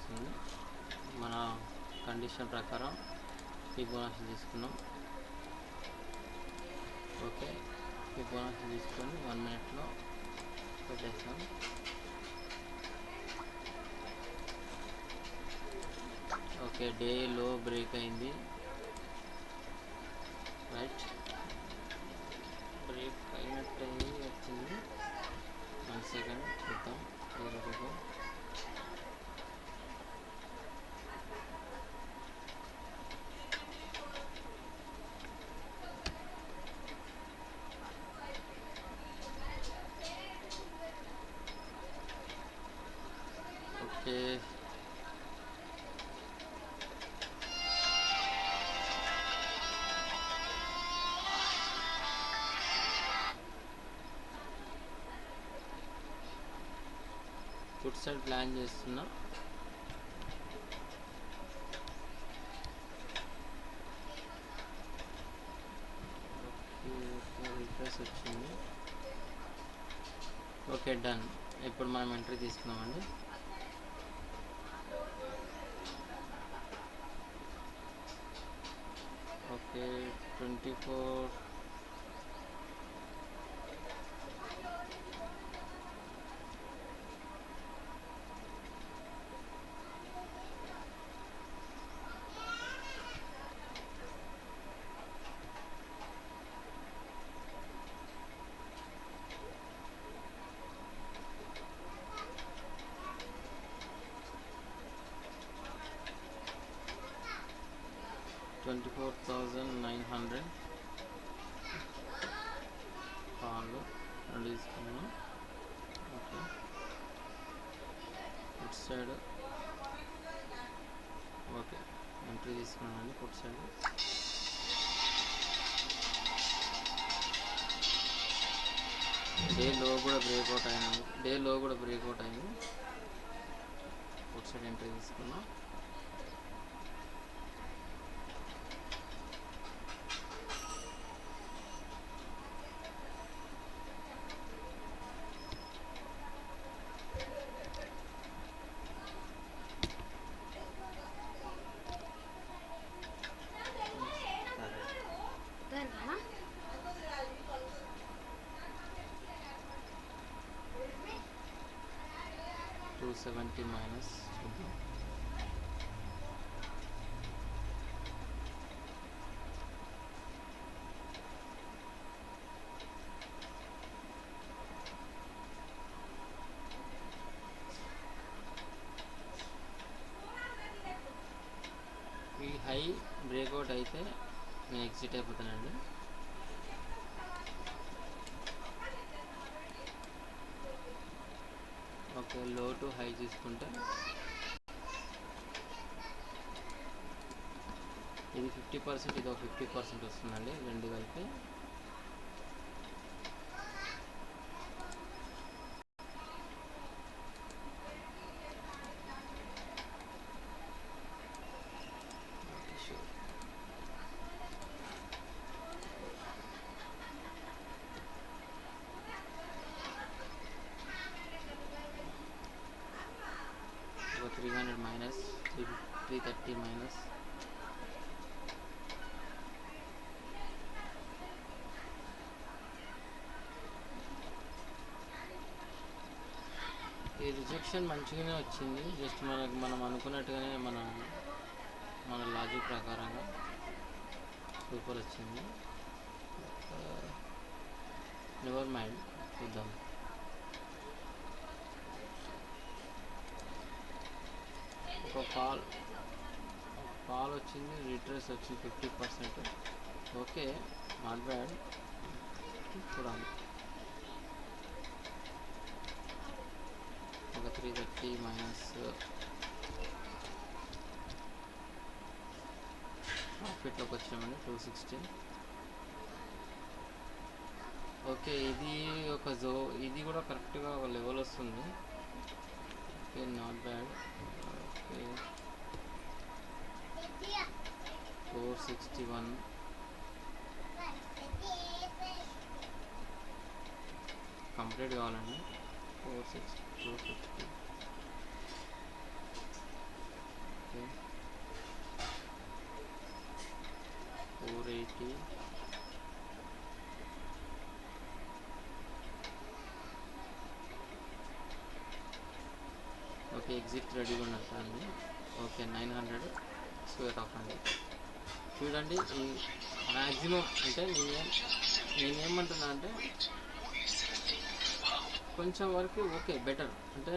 వస్తుంది. మన కండిషన్ ప్రకారం ఫిబొనాచి తీసుకున్నాం. ఓకే, ఫిబొనాచి తీసుకొని 1 మినిట్లో పెట్టేస్తాం. ఓకే, డే లో బ్రేక్ అయింది. రైట్, బ్రేక్ అయినట్టు వచ్చింది. 1 సెకండ్ చూద్దాం. ఓకే, ఫుడ్ సైడ్ ప్లాన్ చేస్తున్నా. రిఫ్రెష్ వచ్చింది. Okay, done. ఇప్పుడు మనం ఎంట్రీ తీసుకున్నామండి. ఓకే, 24 24,900 పాలు రెండు తీసుకున్నాం. Okay, food side okay entry తీసుకున్నానండి. ఫుడ్ సైడ్ డే లో కూడా బ్రేక్అవుట్ అయింది. ఫుడ్ సైడ్ ఎంట్రీ తీసుకున్నాం. $270 మైనస్ చూద్దాం. ఈ హై బ్రేక్అవుట్ అయితే నేను ఎగ్జిట్ అయిపోతానండి. ఓకే, లో టు హై చూసుకుంటే ఇది 50%, ఇది ఒక 50% వస్తుందండి రెండు కలిపి. ఒక 300 మైనస్, 330 మైనస్. ఈ రిజెక్షన్ మంచిగానే వచ్చింది. జస్ట్ మనం అనుకున్నట్టుగానే మన లాజిక్ ప్రకారంగా సూపర్ వచ్చింది. నెవర్ మైండ్, చూద్దాం. ఒక కాల్ వచ్చింది, రిట్రేస్ వచ్చింది 50%. ఓకే, నాట్ బ్యాడ్, చూడాలి. ఒక 330 మైనస్, ప్రాఫిట్లోకి వచ్చామండి 260. ఓకే, ఇది కూడా కరెక్ట్గా ఒక లెవెల్ వస్తుంది. Okay, not bad. Okay, 461 complete కావాలండి. 460 480. ఓకే, ఎగ్జిట్ రెడీగా ఉన్నట్టు అండి. ఓకే, 900 స్క్వేర్ ఆఫ్ అండి. చూడండి, ఈ మ్యాక్సిమం అంటే నేనేమంటున్నా అంటే కొంచెం వరకు ఓకే బెటర్. అంటే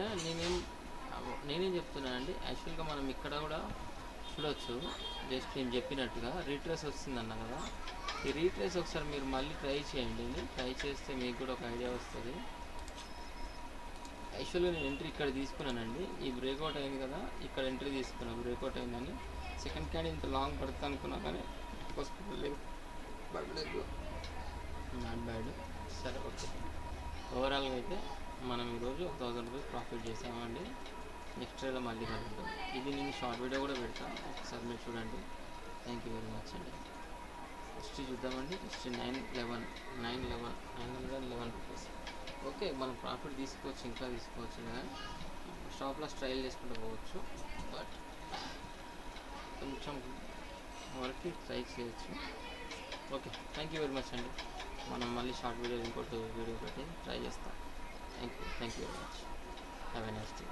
నేనేం చెప్తున్నానండి, యాక్చువల్గా మనం ఇక్కడ కూడా చూడవచ్చు. జస్ట్ నేను చెప్పినట్టుగా రీట్రేస్ వస్తుందన్న కదా, ఈ రీట్రేస్ ఒకసారి మీరు మళ్ళీ ట్రై చేయండి. ట్రై చేస్తే మీకు కూడా ఒక ఐడియా వస్తుంది. యాక్చువల్గా నేను ఎంట్రీ ఇక్కడ తీసుకున్నానండి. ఈ బ్రేక్అవుట్ అయింది కదా, ఇక్కడ ఎంట్రీ తీసుకున్నాను. బ్రేక్అవుట్ అయిందని సెకండ్ క్యాండిల్ ఇంత లాంగ్ పడుతుంది అనుకున్నా, కానీ పడలేదు. Not bad. సరే, ఓకే. ఓవరాల్గా అయితే మనం ఈరోజు 1000 రూపీస్ ప్రాఫిట్ చేసామండి. నెక్స్ట్ డేలో మళ్ళీ కలుద్దాం. ఇది నేను షార్ట్ వీడియో కూడా పెడతాను, ఒకసారి మీరు చూడండి. థ్యాంక్ యూ వెరీ మచ్ అండి. హిస్టరీ చూద్దామండి. History 911 rupees. ఓకే, మనం ప్రాఫిట్ తీసుకోవచ్చు, ఇంకా తీసుకోవచ్చు కదా. స్టాప్ లాస్ ట్రయల్ చేసుకుంటూ పోవచ్చు, బట్ కొంచెం వరకు ట్రై చేయొచ్చు. Okay, thank you very much అండి. మనం మళ్ళీ షార్ట్ వీడియో ఇంకోటి వీడియో పెట్టి ట్రై చేస్తాం. Thank you very much. Have a nice day.